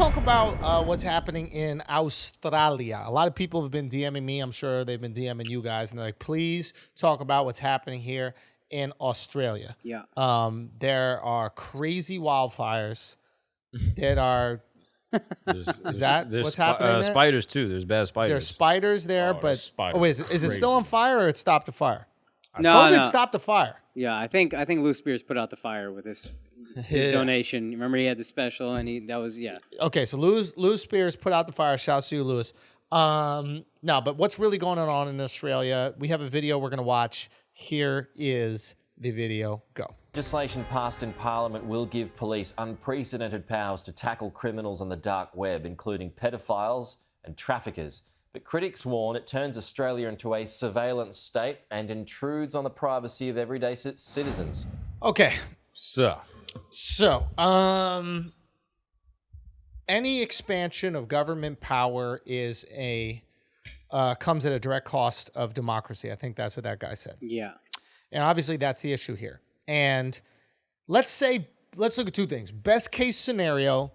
talk about what's happening in Australia. A lot of people have been DMing me. I'm sure they've been DMing you guys, and they're like, please talk about what's happening here in Australia. Yeah. There are crazy wildfires that are... Is that what's happening there? Spiders, too. There's bad spiders. There's spiders there, but... spiders Oh, is it still on fire, or it stopped the fire? No, COVID stopped the fire. Yeah, I think Lou Spears put out the fire with his donation. Remember, he had the special, and that was Okay, so Louis Spears put out the fire. Shouts to you, Louis. No, but what's really going on in Australia? We have a video we're going to watch. Here is the video. Go. Legislation passed in Parliament will give police unprecedented powers to tackle criminals on the dark web, including pedophiles and traffickers. But critics warn it turns Australia into a surveillance state and intrudes on the privacy of everyday citizens. Okay. So, any expansion of government power is comes at a direct cost of democracy. I think that's what that guy said. Yeah. And obviously that's the issue here. And let's look at two things. Best case scenario,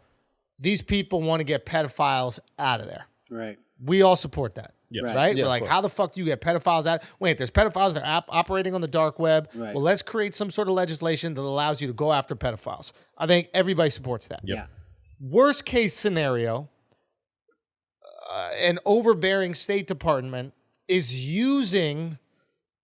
these people want to get pedophiles out of there. Right. We all support that. Yes. Right? Yeah, We're like, how the fuck do you get pedophiles out? Wait, there's pedophiles that are operating on the dark web. Right. Well, let's create some sort of legislation that allows you to go after pedophiles. I think everybody supports that. Yeah. Worst case scenario, an overbearing State Department is using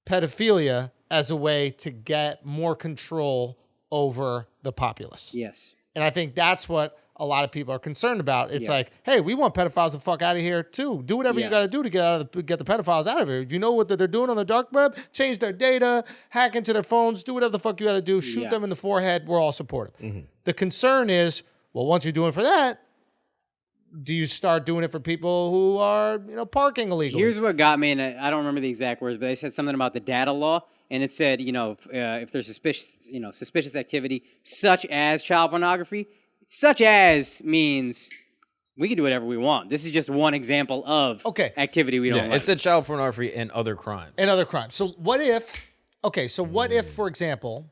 pedophilia as a way to get more control over the populace. Yes. And I think that's what a lot of people are concerned about. It's like, hey, we want pedophiles to fuck out of here too. Do whatever you got to do to get the pedophiles out of here. If you know what they're doing on the dark web, change their data, hack into their phones, do whatever the fuck you got to do, shoot them in the forehead. We're all supportive. Mm-hmm. The concern is, well, once you're doing it for that, do you start doing it for people who are, parking illegally? Here's what got me, and I don't remember the exact words, but they said something about the data law, and it said, if there's suspicious activity, such as child pornography. Such as means we can do whatever we want. This is just one example of activity we don't like. It said child pornography and other crimes. So what if, for example,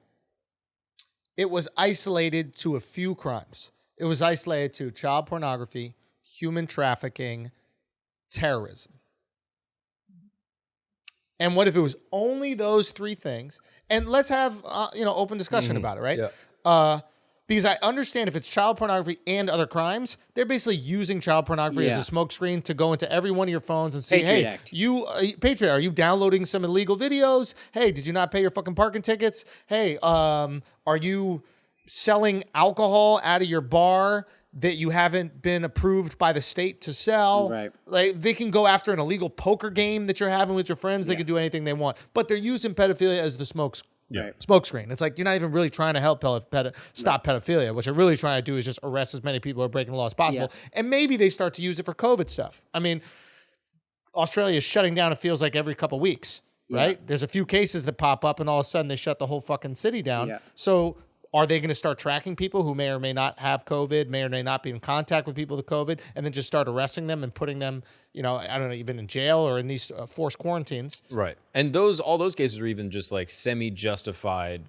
it was isolated to a few crimes? It was isolated to child pornography, human trafficking, terrorism. And what if it was only those three things? And let's have, open discussion about it, right? Yeah. Because I understand if it's child pornography and other crimes, they're basically using child pornography as a smokescreen to go into every one of your phones and say, Patriot hey, Act. Patriot, are you downloading some illegal videos? Hey, did you not pay your fucking parking tickets? Hey, are you selling alcohol out of your bar that you haven't been approved by the state to sell? Right. Like, they can go after an illegal poker game that you're having with your friends. They can do anything they want. But they're using pedophilia as the smokescreen. It's like you're not even really trying to help stop pedophilia. What you're really trying to do is just arrest as many people who are breaking the law as possible. Yeah. And maybe they start to use it for COVID stuff. I mean, Australia is shutting down, it feels like, every couple weeks, right? There's a few cases that pop up and all of a sudden they shut the whole fucking city down. Yeah. So are they going to start tracking people who may or may not have COVID, may or may not be in contact with people with COVID, and then just start arresting them and putting them, I don't know, even in jail or in these forced quarantines? Right. And all those cases are even just like semi-justified,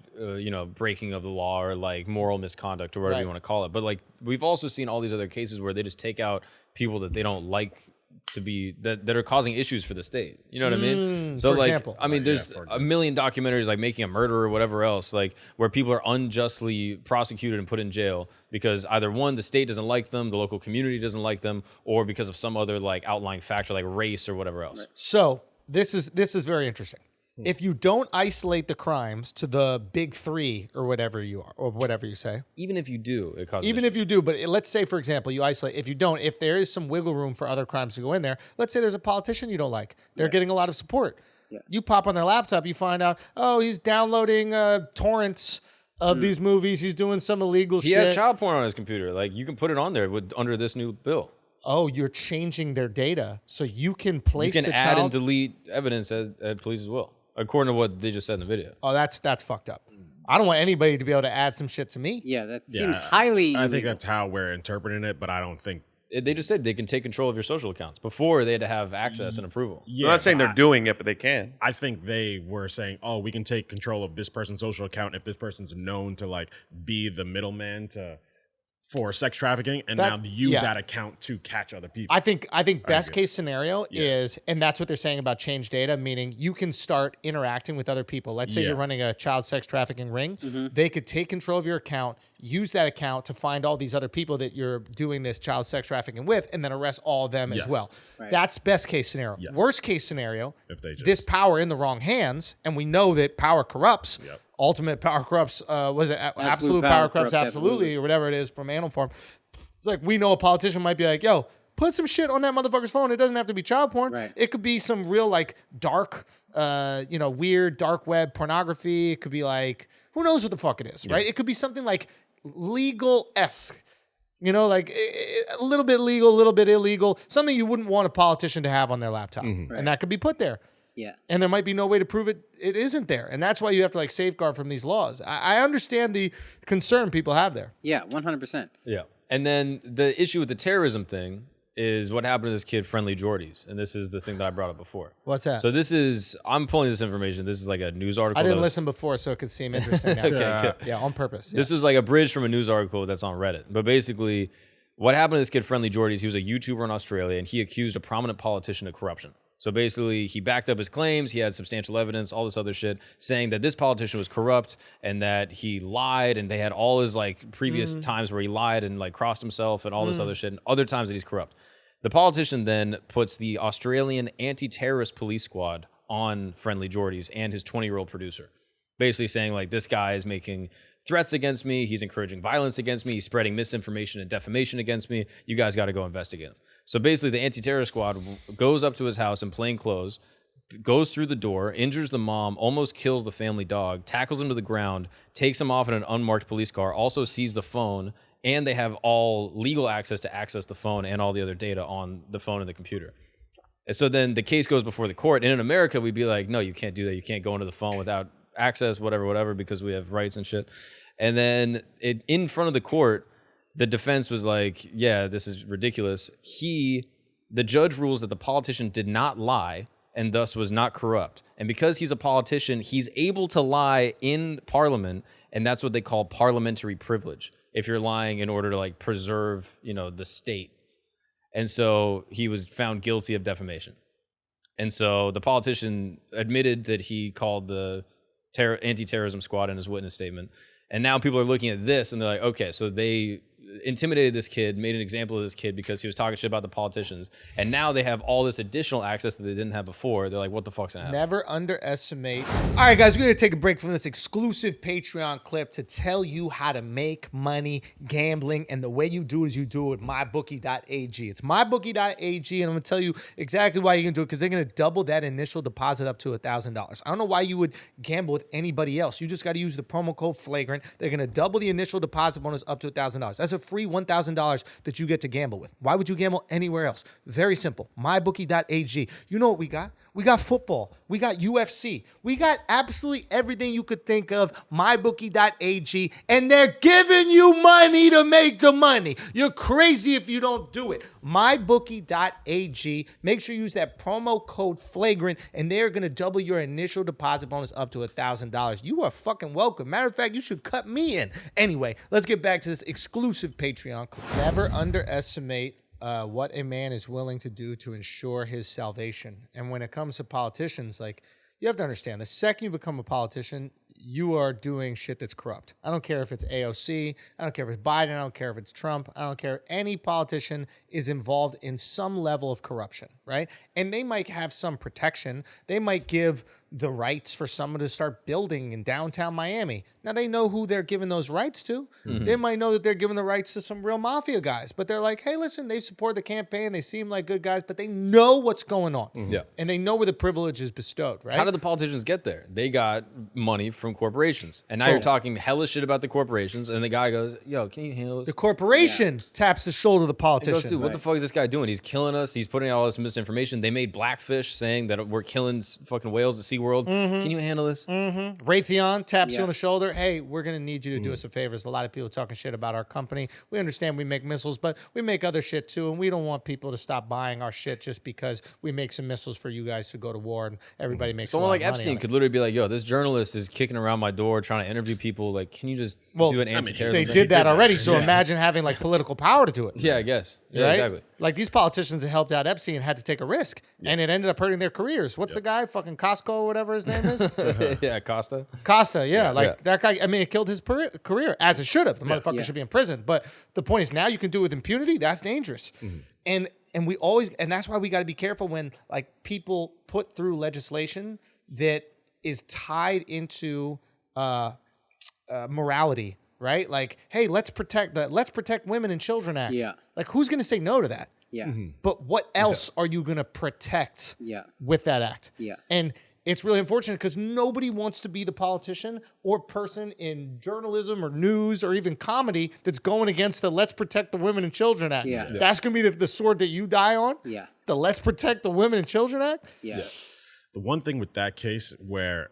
breaking of the law or like moral misconduct or whatever you want to call it. But like we've also seen all these other cases where they just take out people that they don't like to be that are causing issues for the state. You know what I mean? So like, example. I mean, there's a million documentaries like Making a Murderer or whatever else, like where people are unjustly prosecuted and put in jail because either one, the state doesn't like them, the local community doesn't like them, or because of some other like outlying factor like race or whatever else. Right. So this is very interesting. If you don't isolate the crimes to the big three or whatever you are, or whatever you say. Even if you do, it causes Even if you do, but let's say, for example, you isolate. If you don't, if there is some wiggle room for other crimes to go in there, let's say there's a politician you don't like. They're getting a lot of support. Yeah. You pop on their laptop, you find out, oh, he's downloading torrents of these movies. He's doing some illegal shit. He has child porn on his computer. Like, you can put it on there under this new bill. Oh, you're changing their data so you can place. You can add and delete evidence at police's will. According to what they just said in the video. Oh, that's fucked up. I don't want anybody to be able to add some shit to me. Yeah, that seems highly illegal. I think that's how we're interpreting it, but I don't think... They just said they can take control of your social accounts. Before, they had to have access and approval. Yeah, I'm not saying they're doing it, but they can. I think they were saying, oh, we can take control of this person's social account if this person's known to, like, be the middleman to for sex trafficking and now use that account to catch other people. I think best case scenario is, and that's what they're saying about change data, meaning you can start interacting with other people. Let's say you're running a child sex trafficking ring. They could take control of your account, use that account to find all these other people that you're doing this child sex trafficking with, and then arrest all of them as well. Right. That's best case scenario. Worst case scenario, if they this power in the wrong hands, and we know that power corrupts. Ultimate power corrupts, was it absolute power corrupts absolutely, or whatever it is from Animal Farm. It's like, we know a politician might be like, yo, put some shit on that motherfucker's phone. It doesn't have to be child porn. Right. It could be some real like dark, weird dark web pornography. It could be like, who knows what the fuck it is, right? It could be something like legal-esque. Like a little bit legal, a little bit illegal, something you wouldn't want a politician to have on their laptop. And that could be put there. Yeah. And there might be no way to prove it isn't there. And that's why you have to like safeguard from these laws. I understand the concern people have there. Yeah, 100%. Yeah. And then the issue with the terrorism thing is what happened to this kid, Friendlyjordies. And this is the thing that I brought up before. What's that? So I'm pulling this information. This is like a news article. I didn't listen before, so it could seem interesting now. Okay. Yeah, on purpose. This is like a bridge from a news article that's on Reddit. But basically, what happened to this kid, Friendlyjordies, he was a YouTuber in Australia, and he accused a prominent politician of corruption. So basically, he backed up his claims. He had substantial evidence, all this other shit, saying that this politician was corrupt and that he lied, and they had all his like previous times where he lied and like crossed himself and all this other shit, and other times that he's corrupt. The politician then puts the Australian anti-terrorist police squad on Friendlyjordies and his 20-year-old producer, basically saying like, this guy is making threats against me. He's encouraging violence against me. He's spreading misinformation and defamation against me. You guys got to go investigate him. So basically, the anti-terror squad goes up to his house in plain clothes, goes through the door, injures the mom, almost kills the family dog, tackles him to the ground, takes him off in an unmarked police car, also sees the phone, and they have all legal access to access the phone and all the other data on the phone and the computer. And so then the case goes before the court. And in America, we'd be like, no, you can't do that. You can't go into the phone without access, whatever, because we have rights and shit. And then in front of the court, the defense was like, yeah, this is ridiculous. The judge rules that the politician did not lie and thus was not corrupt. And because he's a politician, he's able to lie in parliament, and that's what they call parliamentary privilege, if you're lying in order to like preserve, the state. And so he was found guilty of defamation. And so the politician admitted that he called the anti-terrorism squad in his witness statement. And now people are looking at this and they're like, okay, so they intimidated this kid, made an example of this kid because he was talking shit about the politicians. And now they have all this additional access that they didn't have before. They're like, what the fuck's gonna happen? Never underestimate. All right, guys, we're gonna take a break from this exclusive Patreon clip to tell you how to make money gambling. And the way you do is you do it with mybookie.ag. It's mybookie.ag, and I'm gonna tell you exactly why you're gonna do it, because they're gonna double that initial deposit up to $1,000. I don't know why you would gamble with anybody else. You just gotta use the promo code Flagrant. They're gonna double the initial deposit bonus up to $1,000. That's a free $1,000 that you get to gamble with. Why would you gamble anywhere else? Very simple. mybookie.ag. You know what we got? We got football. We got UFC. We got absolutely everything you could think of. mybookie.ag. And they're giving you money to make the money. You're crazy if you don't do it. mybookie.ag. Make sure you use that promo code Flagrant, and they're going to double your initial deposit bonus up to $1,000. You are fucking welcome. Matter of fact, you should cut me in. Anyway, let's get back to this exclusive Patreon clip. Never underestimate what a man is willing to do to ensure his salvation. And when it comes to politicians, like, you have to understand, the second you become a politician, you are doing shit that's corrupt. I don't care if it's AOC. I don't care if it's Biden. I don't care if it's Trump. I don't care. Any politician is involved in some level of corruption, right? And they might have some protection. They might give the rights for someone to start building in downtown Miami. Now, they know who they're giving those rights to. Mm-hmm. They might know that they're giving the rights to some real mafia guys, but they're like, hey, listen, they support the campaign. They seem like good guys, but they know what's going on. Mm-hmm. Yeah. And they know where the privilege is bestowed, right? How did the politicians get there? They got money from corporations. And now you're talking hella shit about the corporations, and the guy goes, yo, can you handle this? The corporation taps the shoulder of the politician. Goes, dude, what the fuck is this guy doing? He's killing us. He's putting out all this misinformation. They made Blackfish saying that we're killing fucking whales at SeaWorld. Mm-hmm. Can you handle this? Mm-hmm. Raytheon taps you on the shoulder. Hey, we're going to need you to do us a favor. There's a lot of people talking shit about our company. We understand we make missiles, but we make other shit too, and we don't want people to stop buying our shit just because we make some missiles for you guys to go to war and everybody makes someone a lot like of money Epstein could literally be like, yo, this journalist is kicking lurking around my door trying to interview people. Like, can you just do an anti-terrorism They thing? did that already. So imagine having like political power to do it. Yeah, I guess. Yeah, right? exactly. Like these politicians that helped out Epstein had to take a risk, and it ended up hurting their careers. What's the guy? Fucking Costco, whatever his name is. Yeah, Costa. Costa, that guy. I mean, it killed his career, as it should have. The motherfucker should be in prison. But the point is, now you can do it with impunity. That's dangerous. And we always, and that's why we got to be careful when like people put through legislation that is tied into morality, right? Like, hey, let's protect Women and Children Act. Yeah. Like, who's going to say no to that? Yeah. But what else are you going to protect with that act? Yeah. And it's really unfortunate because nobody wants to be the politician or person in journalism or news or even comedy that's going against the Let's Protect the Women and Children Act. Yeah. That's going to be the sword that you die on? Yeah. The Let's Protect the Women and Children Act? Yeah. The one thing with that case where,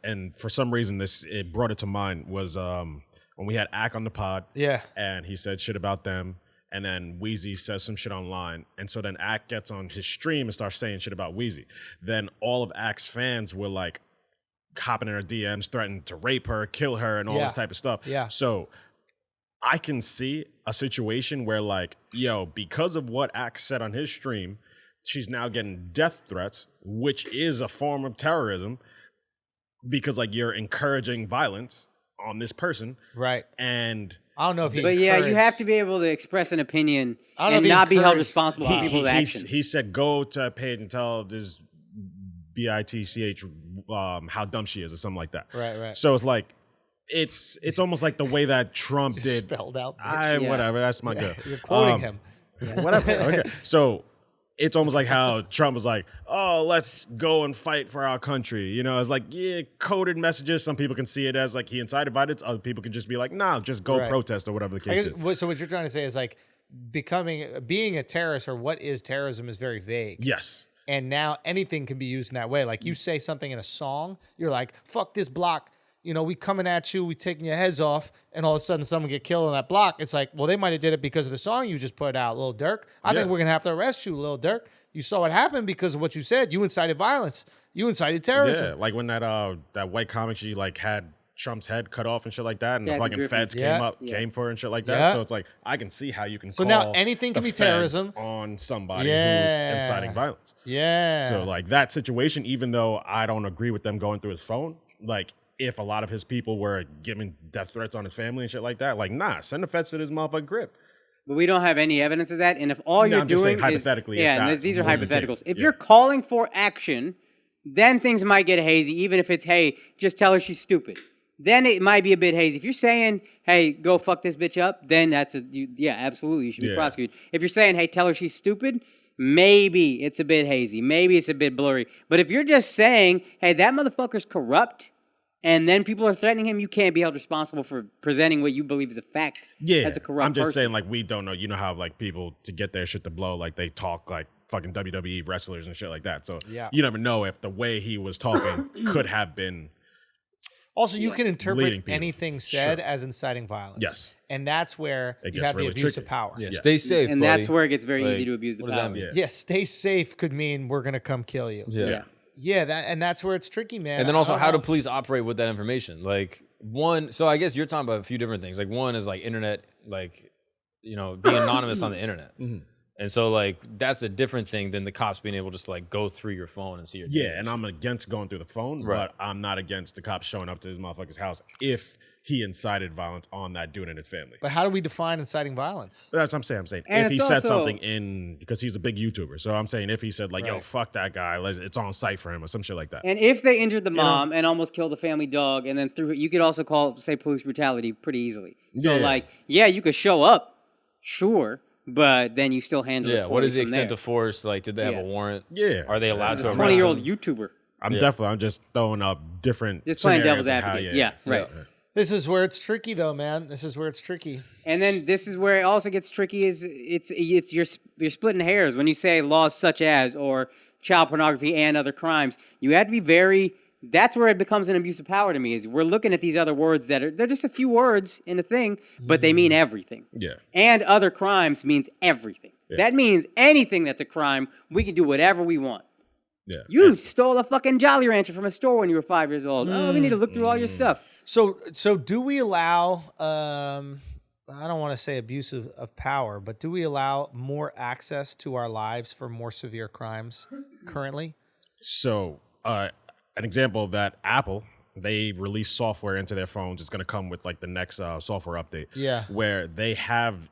and for some reason it brought it to mind, was when we had Ack on the pod. Yeah. And he said shit about them. And then Wheezy says some shit online. And so then Ack gets on his stream and starts saying shit about Wheezy. Then all of Ack's fans were like hopping in her DMs, threatening to rape her, kill her, and all this type of stuff. Yeah. So I can see a situation where like, yo, because of what Ack said on his stream, she's now getting death threats, which is a form of terrorism because like you're encouraging violence on this person. Right. And I don't know if he But yeah, you have to be able to express an opinion I don't know and if he not be held encouraged- responsible for people's actions. He said, go to a page and tell this bitch how dumb she is or something like that. Right. So it's like, it's almost like the way that Trump did. Spelled out. bitch. Whatever, that's my good. You're quoting him. Whatever. Okay. So it's almost like how Trump was like, oh, let's go and fight for our country. You know, it's like, yeah, coded messages. Some people can see it as like he incited violence. Other people can just be like, nah, just go protest or whatever the case is. So what you're trying to say is like being a terrorist or what is terrorism is very vague. Yes. And now anything can be used in that way. Like you say something in a song, you're like, fuck this block. You know, we coming at you, we taking your heads off, and all of a sudden someone get killed on that block. It's like, well, they might have did it because of the song you just put out, Lil Durk. I think we're going to have to arrest you, Lil Durk. You saw what happened because of what you said. You incited violence. You incited terrorism. Yeah, like when that white comic, she like had Trump's head cut off and shit like that, and the Kathy fucking Griffin. feds came for her and shit like that. Yeah. So it's like, I can see how you can So call now anything can the be feds terrorism. on somebody Yeah. who's inciting violence. Yeah. So like that situation, even though I don't agree with them going through his phone, like if a lot of his people were giving death threats on his family and shit like that, like nah, send the feds to this motherfucking grip. But we don't have any evidence of that. And if all you're I'm just doing saying hypothetically, is, if that these are was the case. hypotheticals. If Yeah. you're calling for action, then things might get hazy. Even if it's, hey, just tell her she's stupid. Then it might be a bit hazy. If you're saying, hey, go fuck this bitch up, then absolutely, you should be prosecuted. If you're saying, hey, tell her she's stupid, maybe it's a bit hazy. Maybe it's a bit blurry. But if you're just saying, hey, that motherfucker's corrupt, and then people are threatening him, you can't be held responsible for presenting what you believe is a fact as a corrupt I'm just person. saying, like, we don't know. You know how, like, people, to get their shit to blow, like, they talk like fucking WWE wrestlers and shit like that. So you never know if the way he was talking could have been. Also, you can interpret Leading people. anything said as inciting violence. Yes. And that's where It you gets have really the abuse tricky. of power. Yeah, stay safe, and buddy. that's where it gets very Like, easy to abuse the what does that power. mean? Yes, stay safe could mean we're going to come kill you. Yeah. Yeah, that's where it's tricky, man. And then also, I don't how do know. police operate with that information? Like, one, so I guess you're talking about a few different things. Like, one is like internet, like, you know, being anonymous on the internet. And so, like, that's a different thing than the cops being able to just, like, go through your phone and see your Yeah, DMs. and I'm against going through the phone, Right. but I'm not against the cops showing up to this motherfucker's house if he incited violence on that dude and his family. But how do we define inciting violence? That's what I'm saying. I'm saying And if he it's said also- something in, because he's a big YouTuber. So I'm saying if he said like, yo, Right. fuck that guy, it's on site for him or some shit like that. And if they injured the mom and almost killed the family dog, and then through it, you could also say police brutality pretty easily. So, Yeah. you could show up, sure, but then you still handle it. Yeah, what is the poorly from extent there. of force? Like, did they have a warrant? Yeah. Are they allowed It's to a arrest 20-year-old him? YouTuber. I'm just throwing up different Just playing scenarios devil's of how- advocate. Yeah, right. This is where it's tricky, though, man. This is where it's tricky. And then this is where it also gets tricky is you're splitting hairs when you say laws such as or child pornography and other crimes. You have to be very. That's where it becomes an abuse of power to me. Is we're looking at these other words they're just a few words in a thing, but they mean everything. Yeah. And other crimes means everything. Yeah. That means anything that's a crime, we can do whatever we want. Yeah. You stole a fucking Jolly Rancher from a store when you were 5 years old. Oh, we need to look through all your stuff. So do we allow? I don't want to say abuse of power, but do we allow more access to our lives for more severe crimes currently? So, an example of that, Apple, they release software into their phones. It's going to come with like the next software update. Yeah. Where they have,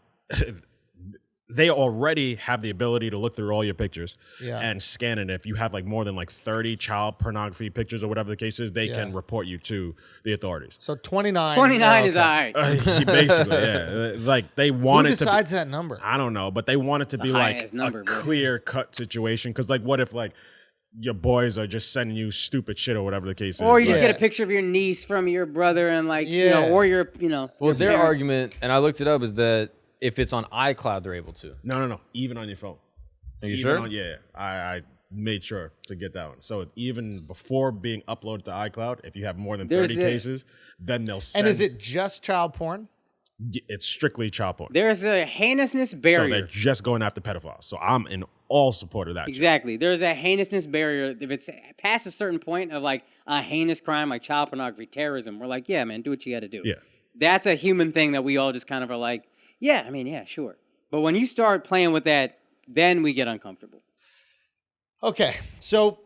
they already have the ability to look through all your pictures and scan it. If you have like more than like 30 child pornography pictures or whatever the case is, they can report you to the authorities. So 29. 29 is all right. Basically, yeah. Like they want Who it to decides that number? I don't know, but they want it to be like high-ass number, a bro. clear-cut situation. Because like, what if like your boys are just sending you stupid shit or whatever the case Or is? you just Yeah. get a picture of your niece from your brother and like, you Yeah. know, or your, you know. Well, your their parent. argument, and I looked it up, is that if it's on iCloud, they're able to. No. Even on your phone. Are you Even sure? Yeah. I made sure to get that one. So even before being uploaded to iCloud, if you have more than 30 cases, then they'll send. And is it just child porn? It's strictly child porn. There's a heinousness So barrier. they're just going after pedophiles. So I'm in all support of that. Exactly. There's a heinousness barrier. If it's past a certain point of like a heinous crime like child pornography, terrorism, we're like, yeah, man, do what you got to do. Yeah. That's a human thing that we all just kind of are like, yeah, I mean, yeah, sure. But when you start playing with that, then we get uncomfortable. Okay, so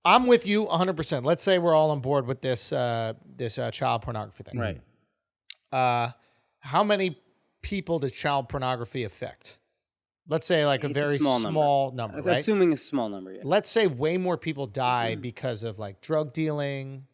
I'm with you 100%. Let's say we're all on board with this child pornography thing. Right. How many people does child pornography affect? Let's say like a It's very small number, right? Assuming a small number, yeah. Let's say way more people die because of like drug dealing,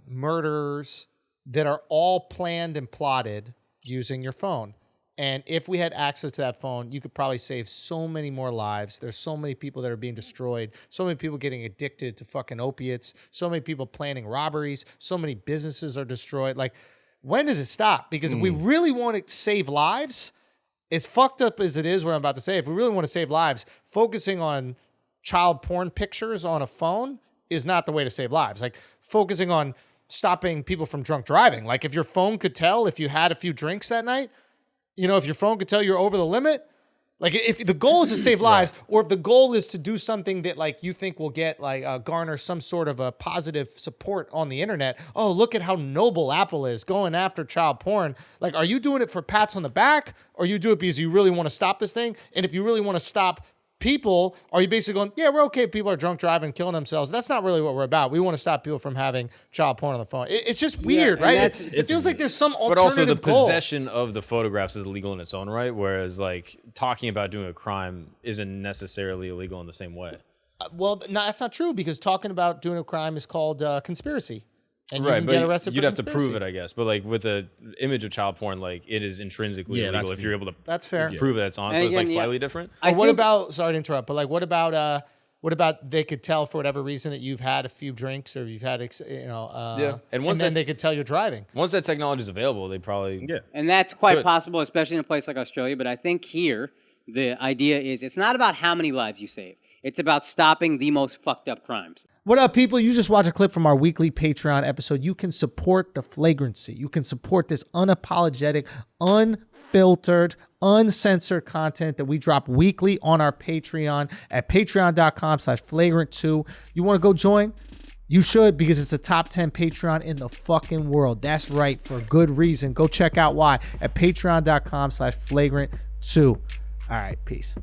murders that are all planned and plotted using your phone. And if we had access to that phone, you could probably save so many more lives. There's so many people that are being destroyed, so many people getting addicted to fucking opiates, so many people planning robberies, so many businesses are destroyed. Like, when does it stop? Because if we really want to save lives, as fucked up as it is what I'm about to say, if we really want to save lives, focusing on child porn pictures on a phone is not the way to save lives. Like, focusing on stopping people from drunk driving. Like, if your phone could tell if you had a few drinks that night, you know, if your phone could tell you're over the limit, like if the goal is to save lives, or if the goal is to do something that like you think will get like garner some sort of a positive support on the internet. Oh, look at how noble Apple is going after child porn. Like, are you doing it for pats on the back, or you do it because you really want to stop this thing? And if you really want to stop people, are you basically going, yeah, we're okay if people are drunk driving, killing themselves? That's not really what we're about. We want to stop people from having child porn on the phone. It's just weird, right? It feels like there's some alternative But also the goal. possession of the photographs is illegal in its own right, whereas like talking about doing a crime isn't necessarily illegal in the same way. Well, no, that's not true, because talking about doing a crime is called conspiracy. And you Right, can but get arrested you'd for have to conspiracy. prove it, I guess. But like with the image of child porn, like it is intrinsically Yeah, illegal that's if the- you're able to That's fair. prove that it's on. And So it's like again, yeah. slightly different. I What think- about, sorry to interrupt, but like what about they could tell for whatever reason that you've had a few drinks, or you've had, Yeah. and once then that's- they could tell you're driving. Once that technology is available, they probably Yeah. And that's quite Good. possible, especially in a place like Australia. But I think here, the idea is it's not about how many lives you save. It's about stopping the most fucked up crimes. What up, people? You just watched a clip from our weekly Patreon episode. You can support the Flagrancy. You can support this unapologetic, unfiltered, uncensored content that we drop weekly on our Patreon at patreon.com/flagrant2. You want to go join? You should, because it's the top 10 Patreon in the fucking world. That's right, for good reason. Go check out why at patreon.com/flagrant2. All right, peace.